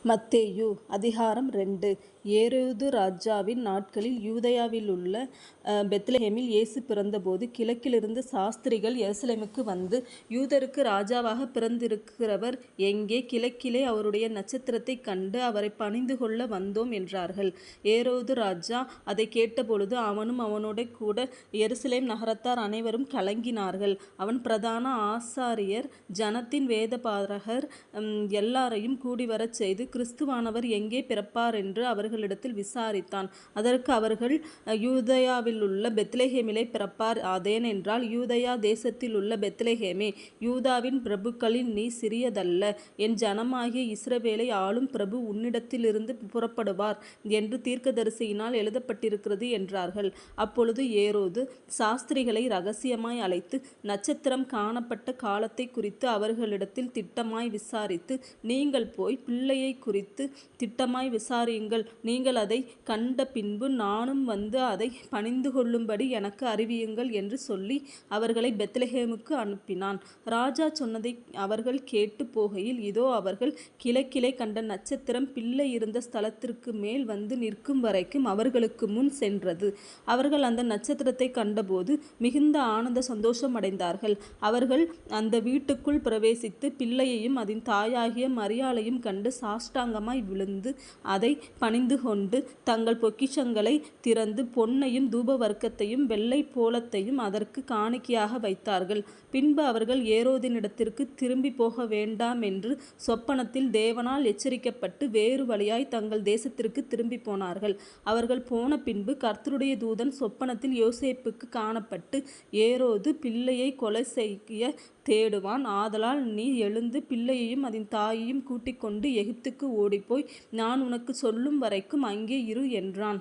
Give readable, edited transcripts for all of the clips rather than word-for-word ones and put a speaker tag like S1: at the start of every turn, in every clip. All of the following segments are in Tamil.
S1: மத்தேயு அதிகாரம் 2. ஏரோது ராஜாவின் நாட்களில் யூதேயாவிலுள்ள பெத்லெகேமில் இயேசு பிறந்தபோது கிழக்கிலிருந்து சாஸ்திரிகள் எருசலேமுக்கு வந்து, யூதருக்கு ராஜாவாக பிறந்திருக்கிறவர் எங்கே? கிழக்கிலே அவருடைய நட்சத்திரத்தைக் கண்டு அவரைப் பணிந்து கொள்ள வந்தோம் என்றார்கள். ஏரோது ராஜா அதைக் கேட்டபொழுது அவனும் அவனோடே கூட எருசலேம் நகரத்தார் அனைவரும் கலங்கினார்கள். அவன் பிரதான ஆசாரியர் ஜனத்தின் வேதபாரகர் எல்லாரையும் கூடிவரச் செய்து, கிறிஸ்துவானவர் எங்கே பிறப்பார் என்று அவர்களிடத்தில் விசாரித்தான். அதற்கு அவர்கள், யூதேயாவிலுள்ள பெத்லெகேமிலே பிறப்பார். அதேனென்றால், யூதேயா தேசத்திலுள்ள பெத்லெகேமே, யூதாவின் பிரபுக்களில் நீ சிறியதல்ல. என் ஜனமாகிய இஸ்ரவேலை ஆளும் பிரபு உன்னிடத்திலிருந்து புறப்படுவார் என்று தீர்க்கதரிசியினால் எழுதப்பட்டிருக்கிறது என்றார்கள். அப்பொழுது ஏரோது சாஸ்திரிகளை இரகசியமாய் அழைத்து, நட்சத்திரம் காணப்பட்ட காலத்தைக் குறித்து அவர்களிடத்தில் திட்டமாய் விசாரித்து, நீங்கள் போய் பிள்ளையை குறித்து திட்டமாய் விசாரியுங்கள். நீங்கள் அதை கண்ட பின்பு நானும் வந்து அதை பணிந்து கொள்ளும்படி எனக்கு அறிவியுங்கள் என்று சொல்லி அவர்களை பெத்லெகேமுக்கு அனுப்பினான். ராஜா சொன்னதை அவர்கள் கேட்டு போகையில், இதோ அவர்கள் கிழக்கிலே கண்ட நட்சத்திரம் பிள்ளை இருந்த ஸ்தலத்திற்கு மேல் வந்து நிற்கும் வரைக்கும் அவர்களுக்கு முன் சென்றது. அவர்கள் அந்த நட்சத்திரத்தை கண்டபோது மிகுந்த ஆனந்த சந்தோஷம் அடைந்தார்கள். அவர்கள் அந்த வீட்டுக்குள் பிரவேசித்து பிள்ளையையும் அதன் தாயாகிய மரியாளையும் கண்டு சாஷ்டாங்கமாய் விழுந்து அதை பணிந்து கொண்டு தங்கள் பொக்கிஷங்களை திறந்து பொன்னையும் தூபவர்க்கத்தையும் வெள்ளை போளத்தையும் அதற்கு காணிக்கையாக வைத்தார்கள். பின்பு அவர்கள் ஏரோதினிடத்திற்கு திரும்பி போக வேண்டாம் என்று சொப்பனத்தில் தேவனால் எச்சரிக்கப்பட்டு வேறு வழியாய் தங்கள் தேசத்திற்கு திரும்பி போனார்கள். அவர்கள் போன பின்பு கர்த்தருடைய தூதன் சொப்பனத்தில் யோசேப்புக்கு காணப்பட்டு, ஏரோது பிள்ளையை கொலை செய்ய தேடுவான். ஆதலால் நீ எழுந்து பிள்ளையையும் அதன் தாயையும் கூட்டிக் கொண்டு எகிப்துக்கு ஓடிப்போய் நான் உனக்கு சொல்லும் வரைக்கும் அங்கே இரு என்றான்.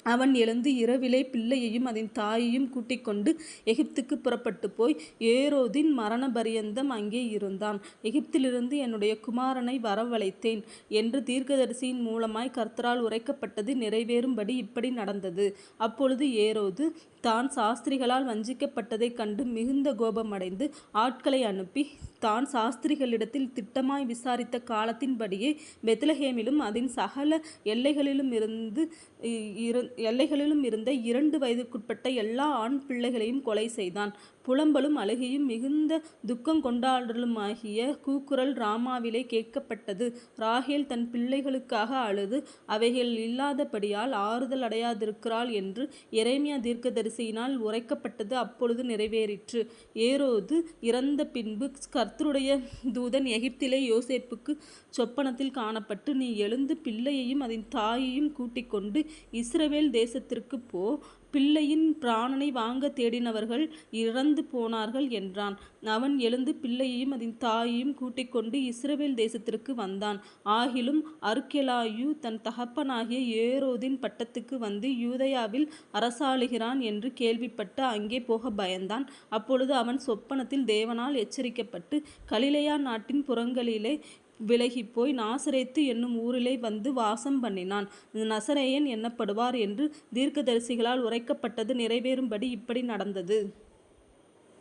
S1: அவன் எழுந்து இரவிலே பிள்ளையையும் அதன் தாயையும் கூட்டிக் கொண்டு எகிப்துக்கு புறப்பட்டு போய் ஏரோதின் மரண பரியந்தம் அங்கே இருந்தான். எகிப்திலிருந்து என்னுடைய குமாரனை வரவழைத்தேன் என்று தீர்க்கதரிசியின் மூலமாய் கர்த்தரால் உரைக்கப்பட்டது நிறைவேறும்படி இப்படி நடந்தது. அப்பொழுது ஏரோது தான் சாஸ்திரிகளால் வஞ்சிக்கப்பட்டதைக் கண்டு மிகுந்த கோபமடைந்து ஆட்களை அனுப்பி, தான் சாஸ்திரிகளிடத்தில் திட்டமாய் விசாரித்த காலத்தின்படியே பெத்லெகேமிலும் அதன் சகல எல்லைகளிலும் இருந்த 2 வயதுக்குட்பட்ட எல்லா ஆண் பிள்ளைகளையும் கொலை செய்தான். புலம்பலும் அழுகையும் மிகுந்த துக்கம் கொண்டாடலுமாகிய கூக்குரல் ராமாவிலே கேட்கப்பட்டது. ராகேல் தன் பிள்ளைகளுக்காக அழுது அவைகள் இல்லாதபடியால் ஆறுதல் அடையாதிருக்கிறாள் என்று எரேமியா தீர்க்கதரிசியினால் உரைக்கப்பட்டது அப்பொழுது நிறைவேறிற்று. ஏரோது இறந்த பின்பு கர்த்தருடைய தூதன் எகிப்திலே யோசேப்புக்கு சொப்பனத்தில் காணப்பட்டு, நீ எழுந்து பிள்ளையையும் அதன் தாயையும் கூட்டிக் கொண்டு இஸ்ரவேல் தேசத்திற்கு போ. பிள்ளையின் பிராணனை வாங்க தேடினவர்கள் இறந்து போனார்கள் என்றான். அவன் எழுந்து பிள்ளையையும் அதன் தாயையும் கூட்டிக் கொண்டு இஸ்ரவேல் தேசத்திற்கு வந்தான். ஆகிலும் அர்க்கெலாயு தன் தகப்பனாகிய ஏரோதின் பட்டத்துக்கு வந்து யூதேயாவில் அரசாளுகிறான் என்று கேள்விப்பட்டு அங்கே போக பயந்தான். அப்பொழுது அவன் சொப்பனத்தில் தேவனால் எச்சரிக்கப்பட்டு கலிலேயா நாட்டின் புறங்களிலே விலகிப்போய் நாசரேத்து என்னும் ஊரிலே வந்து வாசம் பண்ணினான். நசரேயன் என்னப்படுவார் என்று தீர்க்கதரிசிகளால் உரைக்கப்பட்டது நிறைவேறும்படி இப்படி நடந்தது.